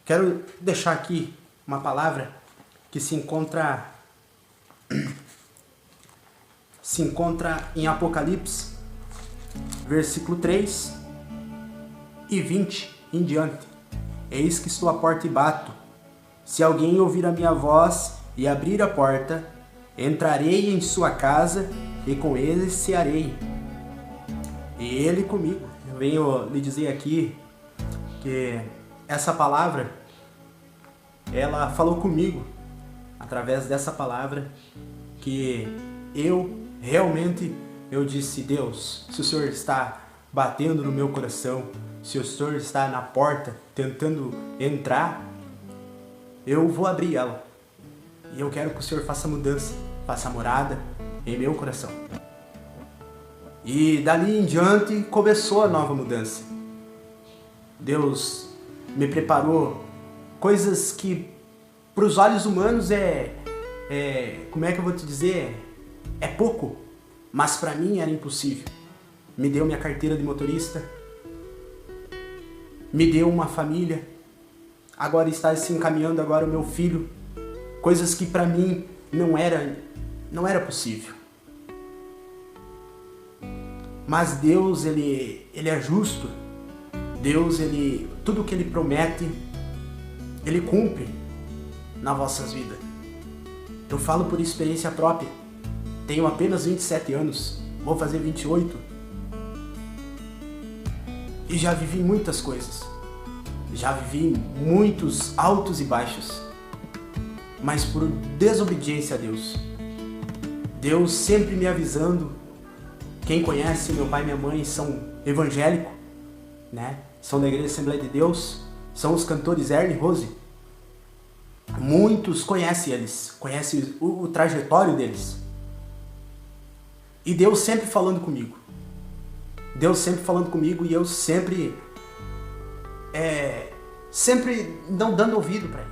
Quero deixar aqui uma palavra que se encontra em Apocalipse, versículo 3 e 20 em diante. Eis que estou à porta e bato. Se alguém ouvir a minha voz e abrir a porta, entrarei em sua casa e com ele cearei, e ele comigo. Eu venho lhe dizer aqui que essa palavra, ela falou comigo, através dessa palavra, que eu disse: Deus, se o Senhor está batendo no meu coração, se o Senhor está na porta tentando entrar, eu vou abrir ela. E eu quero que o Senhor faça mudança, faça morada em meu coração. E dali em diante começou a nova mudança. Deus me preparou coisas que para os olhos humanos como é que eu vou te dizer? É pouco, mas para mim era impossível. Me deu minha carteira de motorista, me deu uma família, agora está se encaminhando agora o meu filho, coisas que para mim não era possível. Mas Deus, ele é justo. Deus, tudo que Ele promete, Ele cumpre nas vossas vidas. Eu falo por experiência própria. Tenho apenas 27 anos, vou fazer 28. E já vivi muitas coisas. Já vivi muitos altos e baixos. Mas por desobediência a Deus. Deus sempre me avisando. Quem conhece, meu pai e minha mãe são evangélicos, né? São da Igreja Assembleia de Deus, são os cantores Ernie e Rose. Muitos conhecem eles, conhecem o trajetório deles. E Deus sempre falando comigo. Deus sempre falando comigo e eu sempre não dando ouvido para Ele.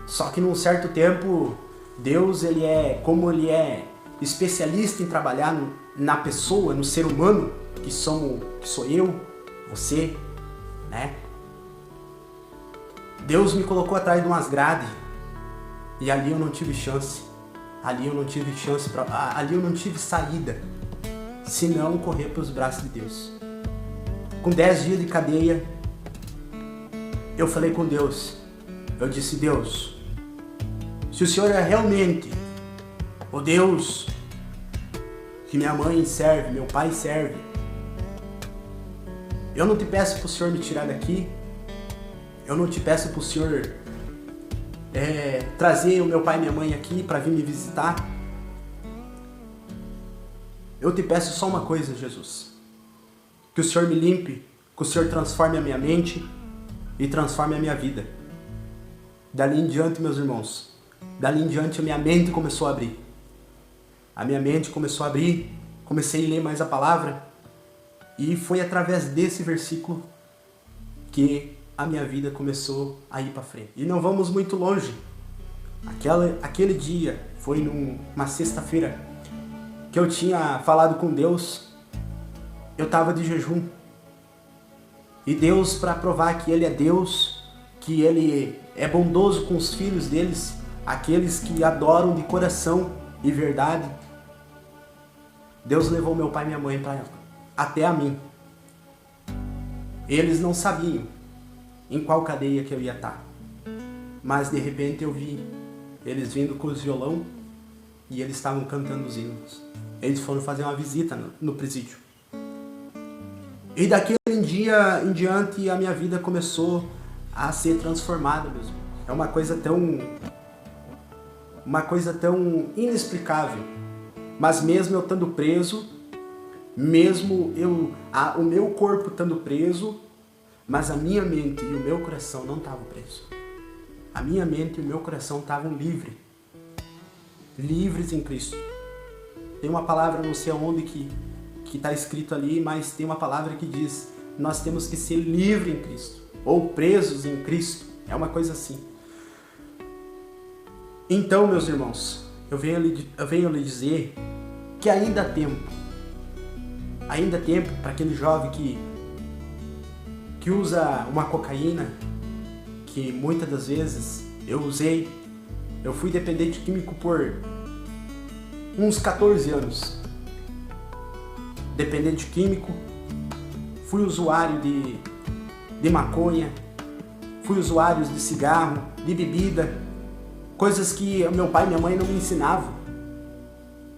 Só que num certo tempo, Deus, Ele é especialista em trabalhar na pessoa, no ser humano, que sou eu, você, né? Deus me colocou atrás de umas grades e ali eu não tive chance. Ali eu não tive saída, senão correr para os braços de Deus. Com 10 dias de cadeia, eu falei com Deus. Eu disse: Deus, se o Senhor é realmente o Deus que minha mãe serve, meu pai serve, eu não te peço para o Senhor me tirar daqui. Eu não te peço para o Senhor trazer o meu pai e minha mãe aqui para vir me visitar. Eu te peço só uma coisa, Jesus. Que o Senhor me limpe, que o Senhor transforme a minha mente e transforme a minha vida. Dali em diante, meus irmãos, dali em diante a minha mente começou a abrir. A minha mente começou a abrir, comecei a ler mais a palavra e foi através desse versículo que a minha vida começou a ir para frente. E não vamos muito longe. Aquele dia foi numa sexta-feira que eu tinha falado com Deus. Eu estava de jejum. E Deus, para provar que Ele é Deus, que Ele é bondoso com os filhos deles, aqueles que adoram de coração e verdade, Deus levou meu pai e minha mãe até a mim. Eles não sabiam em qual cadeia que eu ia estar. Mas de repente eu vi eles vindo com os violão e eles estavam cantando os hinos. Eles foram fazer uma visita no presídio. E daquele dia em diante a minha vida começou a ser transformada mesmo. É uma coisa tão inexplicável. Mas mesmo eu estando preso, o meu corpo estando preso, mas a minha mente e o meu coração não estavam presos. A minha mente e o meu coração estavam livres em Cristo. Tem uma palavra, não sei aonde que está escrito ali, mas tem uma palavra que diz: nós temos que ser livres em Cristo, ou presos em Cristo. É uma coisa assim. Então, meus irmãos, eu venho lhe dizer que ainda há tempo. Ainda há tempo para aquele jovem que usa uma cocaína, que muitas das vezes eu fui dependente químico por uns 14 anos. Dependente químico, fui usuário de maconha, fui usuário de cigarro, de bebida, coisas que meu pai e minha mãe não me ensinavam,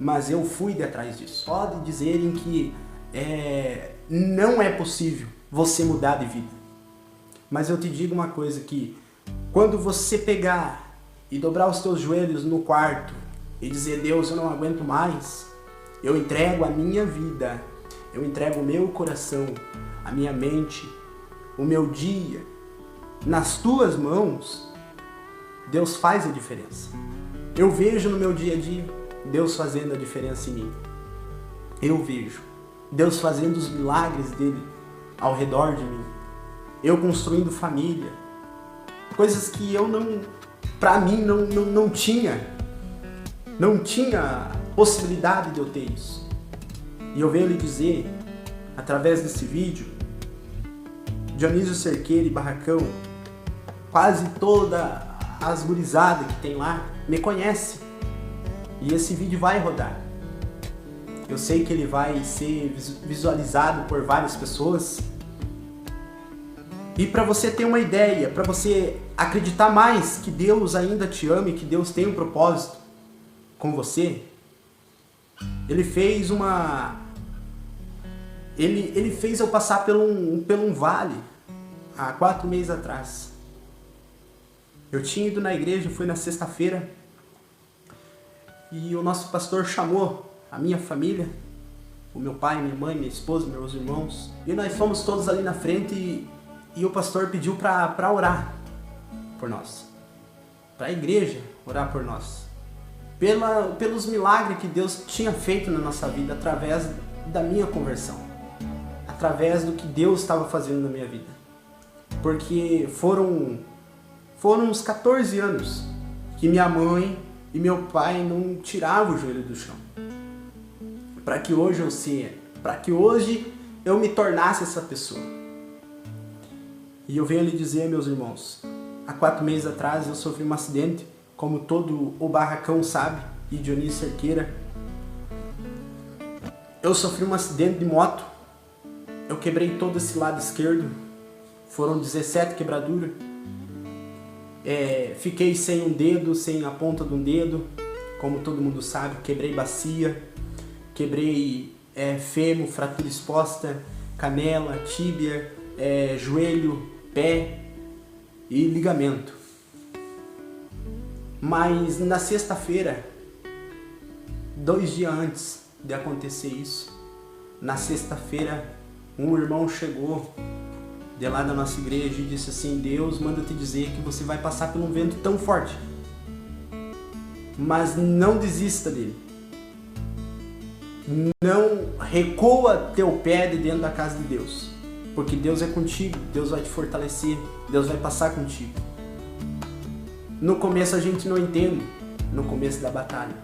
mas eu fui de atrás disso. Pode dizerem que não é possível você mudar de vida, mas eu te digo uma coisa, que quando você pegar e dobrar os teus joelhos no quarto e dizer: Deus, eu não aguento mais, eu entrego a minha vida, eu entrego o meu coração, a minha mente, o meu dia nas tuas mãos, Deus faz a diferença. Eu vejo no meu dia a dia Deus fazendo a diferença em mim. Eu vejo Deus fazendo os milagres dele ao redor de mim. Eu construindo família. Coisas que eu pra mim não tinha possibilidade de eu ter isso. E eu venho lhe dizer, através desse vídeo, Dionísio Cerqueira e Barracão, quase toda as gurizadas que tem lá me conhece. E esse vídeo vai rodar. Eu sei que ele vai ser visualizado por várias pessoas. E para você ter uma ideia, para você acreditar mais que Deus ainda te ama e que Deus tem um propósito com você, ele fez ele fez eu passar por um vale há 4 meses atrás. Eu tinha ido na igreja, fui na sexta-feira, e o nosso pastor chamou a minha família, o meu pai, minha mãe, minha esposa, meus irmãos, e nós fomos todos ali na frente e o pastor pediu para orar por nós, para a igreja orar por nós, pelos milagres que Deus tinha feito na nossa vida através da minha conversão, através do que Deus estava fazendo na minha vida. Porque foram uns 14 anos que minha mãe e meu pai não tiravam o joelho do chão. Para que hoje eu me tornasse essa pessoa. E eu venho lhe dizer, meus irmãos, há 4 meses atrás eu sofri um acidente, como todo o Barracão sabe, e Dionísio Cerqueira. Eu sofri um acidente de moto, eu quebrei todo esse lado esquerdo, foram 17 quebraduras. Fiquei sem um dedo, sem a ponta de um dedo, como todo mundo sabe. Quebrei bacia, quebrei fêmur, fratura exposta, canela, tíbia, joelho, pé e ligamento. Mas na sexta-feira, 2 dias antes de acontecer isso, na sexta-feira, um irmão chegou de lá da nossa igreja e disse assim: Deus manda te dizer que você vai passar por um vento tão forte, mas não desista dele. Não recua teu pé de dentro da casa de Deus, porque Deus é contigo, Deus vai te fortalecer, Deus vai passar contigo. No começo a gente não entende, no começo da batalha,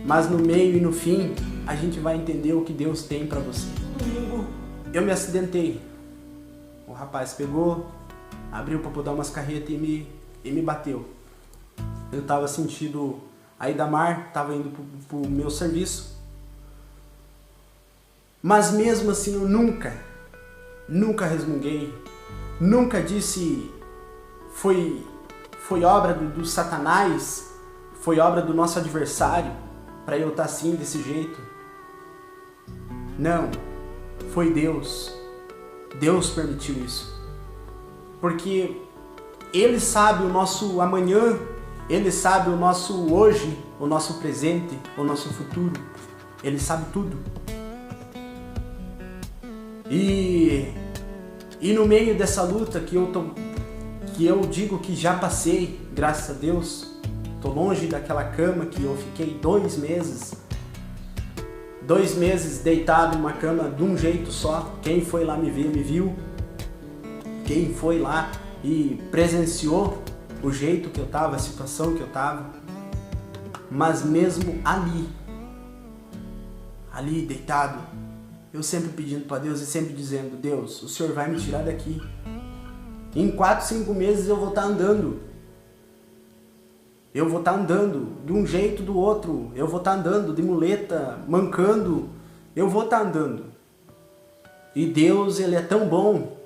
mas no meio e no fim a gente vai entender o que Deus tem para você. Domingo eu me acidentei. O rapaz pegou, abriu para dar umas carretas e me bateu. Eu estava sentindo a Idamar, estava indo pro meu serviço. Mas mesmo assim eu nunca resmunguei, nunca disse foi obra do Satanás, foi obra do nosso adversário para eu estar assim, desse jeito. Não, foi Deus. Deus permitiu isso. Porque Ele sabe o nosso amanhã, Ele sabe o nosso hoje, o nosso presente, o nosso futuro. Ele sabe tudo. E no meio dessa luta que eu digo que já passei, graças a Deus, tô longe daquela cama que eu fiquei 2 meses. 2 meses deitado em uma cama de um jeito só. Quem foi lá me ver, me viu. Quem foi lá e presenciou o jeito que eu tava, a situação que eu tava. Mas mesmo ali deitado, eu sempre pedindo para Deus e sempre dizendo: Deus, o Senhor vai me tirar daqui. Em 4, 5 meses eu vou estar andando. Eu vou estar andando de um jeito do outro. Eu vou estar andando de muleta, mancando. Eu vou estar andando. E Deus, Ele é tão bom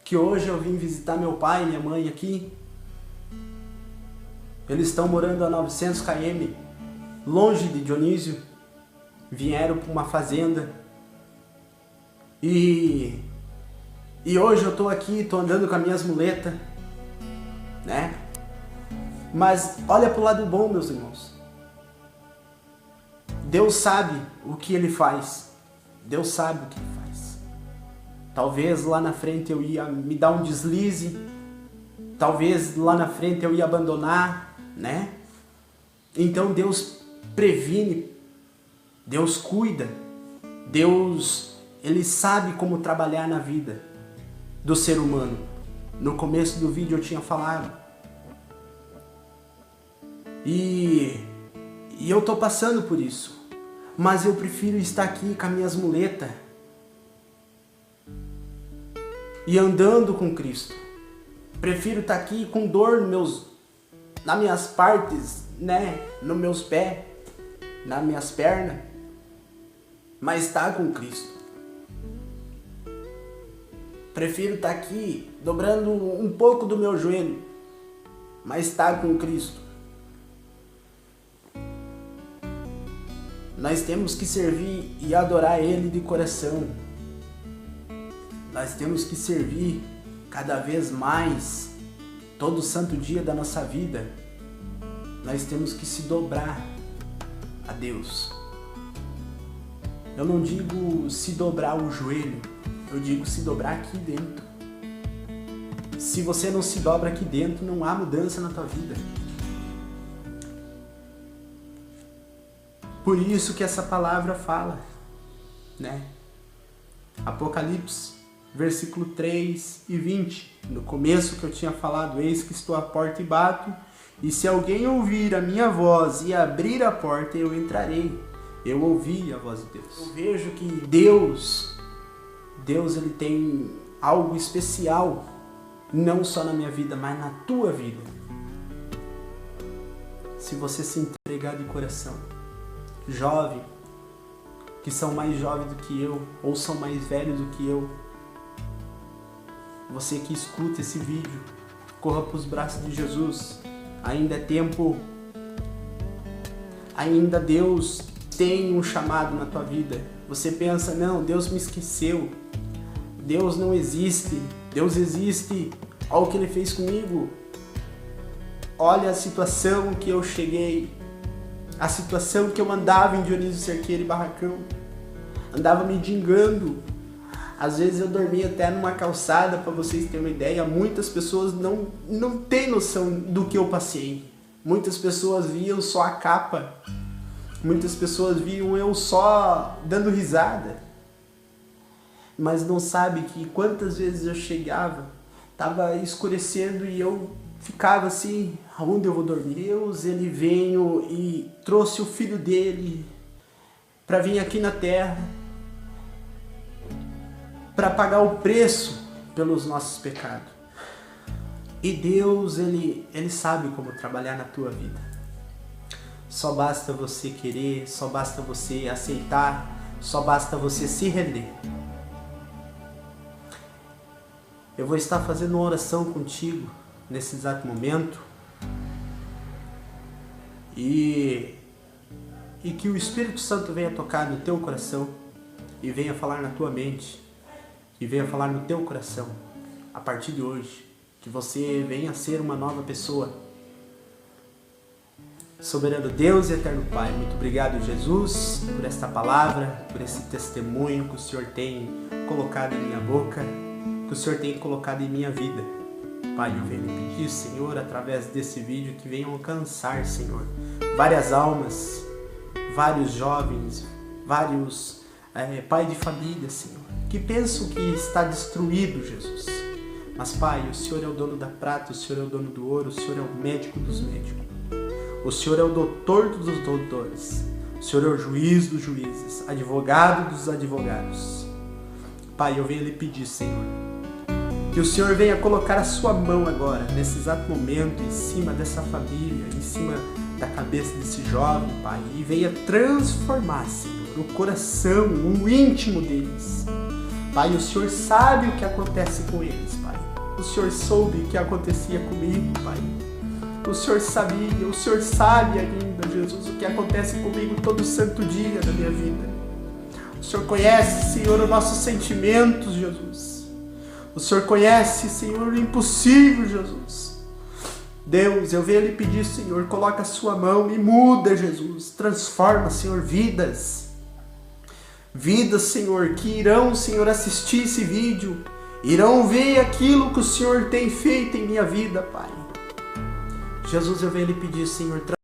que hoje eu vim visitar meu pai e minha mãe aqui. Eles estão morando a 900 km, longe de Dionísio. Vieram para uma fazenda. E hoje eu estou aqui, estou andando com as minhas muletas, né? Mas olha para o lado bom, meus irmãos. Deus sabe o que Ele faz. Deus sabe o que Ele faz. Talvez lá na frente eu ia me dar um deslize. Talvez lá na frente eu ia abandonar, né? Então Deus previne. Deus cuida. Deus, Ele sabe como trabalhar na vida do ser humano. No começo do vídeo eu tinha falado. E eu tô passando por isso. Mas eu prefiro estar aqui com as minhas muletas e andando com Cristo. Prefiro estar aqui com dor nas minhas partes, né? Nos meus pés, nas minhas pernas, mas estar com Cristo. Prefiro estar aqui dobrando um pouco do meu joelho, mas estar com Cristo. Nós temos que servir e adorar Ele de coração. Nós temos que servir cada vez mais, todo santo dia da nossa vida. Nós temos que se dobrar a Deus. Eu não digo se dobrar o joelho, eu digo se dobrar aqui dentro. Se você não se dobra aqui dentro, não há mudança na tua vida. Por isso que essa palavra fala, né? Apocalipse, versículo 3 e 20. No começo que eu tinha falado, eis que estou à porta e bato, e se alguém ouvir a minha voz e abrir a porta, eu entrarei. Eu ouvi a voz de Deus. Eu vejo que Deus Ele tem algo especial, não só na minha vida, mas na tua vida. Se você se entregar de coração. Jovem, que são mais jovens do que eu, ou são mais velhos do que eu, você que escuta esse vídeo, corra para os braços de Jesus. Ainda é tempo, ainda Deus tem um chamado na tua vida. Você pensa, não, Deus me esqueceu, Deus não existe. Deus existe. Olha o que Ele fez comigo, olha a situação que eu cheguei, a situação que eu andava em Dionísio Cerqueira e Barracão, andava me dingando. Às vezes eu dormia até numa calçada, para vocês terem uma ideia. Muitas pessoas não têm noção do que eu passei. Muitas pessoas viam só a capa. Muitas pessoas viam eu só dando risada. Mas não sabe que quantas vezes eu chegava, estava escurecendo e eu ficava assim, aonde eu vou dormir? Deus, Ele veio e trouxe o Filho dele para vir aqui na terra, para pagar o preço pelos nossos pecados. E Deus, Ele sabe como trabalhar na tua vida. Só basta você querer, só basta você aceitar, só basta você se render. Eu vou estar fazendo uma oração contigo nesse exato momento. E que o Espírito Santo venha tocar no teu coração e venha falar na tua mente e venha falar no teu coração a partir de hoje, que você venha ser uma nova pessoa. Soberano Deus e eterno Pai, muito obrigado, Jesus, por esta palavra, por esse testemunho que o Senhor tem colocado em minha boca, que o Senhor tem colocado em minha vida. Pai, eu venho lhe pedir, Senhor, através desse vídeo, que venham alcançar, Senhor, várias almas, vários jovens, vários pai de família, Senhor, que pensam que está destruído, Jesus. Mas, Pai, o Senhor é o dono da prata, o Senhor é o dono do ouro, o Senhor é o médico dos médicos. O Senhor é o doutor dos doutores. O Senhor é o juiz dos juízes, advogado dos advogados. Pai, eu venho lhe pedir, Senhor, Que o Senhor venha colocar a sua mão agora, nesse exato momento, em cima dessa família, em cima da cabeça desse jovem, Pai, e venha transformar, Senhor, o coração, o íntimo deles. Pai, o Senhor sabe o que acontece com eles, Pai. O Senhor soube o que acontecia comigo, Pai. O Senhor sabia, o Senhor sabe ainda, Jesus, o que acontece comigo todo santo dia da minha vida. O Senhor conhece, Senhor, os nossos sentimentos, Jesus. O Senhor conhece, Senhor, o impossível, Jesus. Deus, eu venho lhe pedir, Senhor, coloca a sua mão e muda, Jesus. Transforma, Senhor, vidas. Vidas, Senhor, que irão, Senhor, assistir esse vídeo. Irão ver aquilo que o Senhor tem feito em minha vida, Pai. Jesus, eu venho lhe pedir, Senhor,